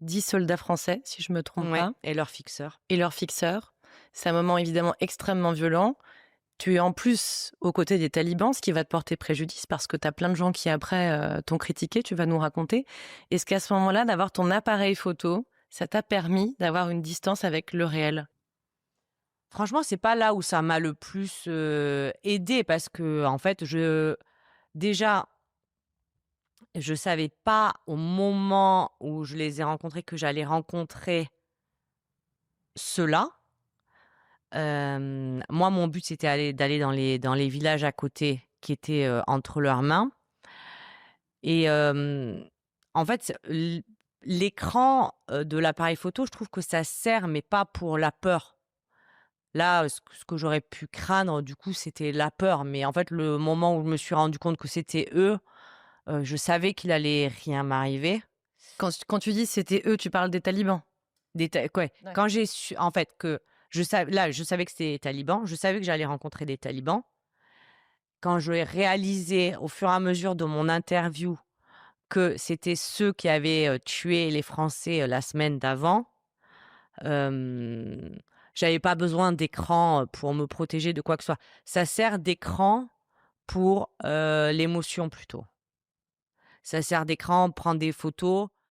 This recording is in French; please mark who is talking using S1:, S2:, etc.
S1: 10 soldats français, si je me trompe
S2: Ouais,
S1: pas,
S2: et leur fixeur.
S1: et leurs fixeurs. C'est un moment évidemment extrêmement violent. Tu es en plus aux côtés des talibans, ce qui va te porter préjudice parce que tu as plein de gens qui après, t'ont critiqué, tu vas nous raconter. Est-ce qu'à ce moment-là, d'avoir ton appareil photo, ça t'a permis d'avoir une distance avec le réel?
S2: Franchement, c'est pas là où ça m'a le plus, aidée parce que en fait, déjà, je savais pas au moment où je les ai rencontrés que j'allais rencontrer ceux-là. Moi, mon but, c'était d'aller dans les villages à côté qui étaient, entre leurs mains et en fait, l'écran, de l'appareil photo, je trouve que ça sert, mais pas pour la peur. Là, ce que j'aurais pu craindre, du coup, c'était la peur, mais en fait, le moment où je me suis rendu compte que c'était eux, je savais qu'il allait rien m'arriver.
S1: Quand tu dis: «C'était eux», tu parles des talibans?
S2: Ouais,
S1: Ouais.
S2: quand j'ai su en fait que je savais que c'était les talibans, je savais que j'allais rencontrer des talibans. Quand j'ai réalisé au fur et à mesure de mon interview que c'était ceux qui avaient, tué les Français, la semaine d'avant, hem, j'avais pas besoin d'écran, pour me protéger de quoi que ce soit. Ça sert d'écran pour, l'émotion plutôt. Ça sert d'écran, prendre des photos.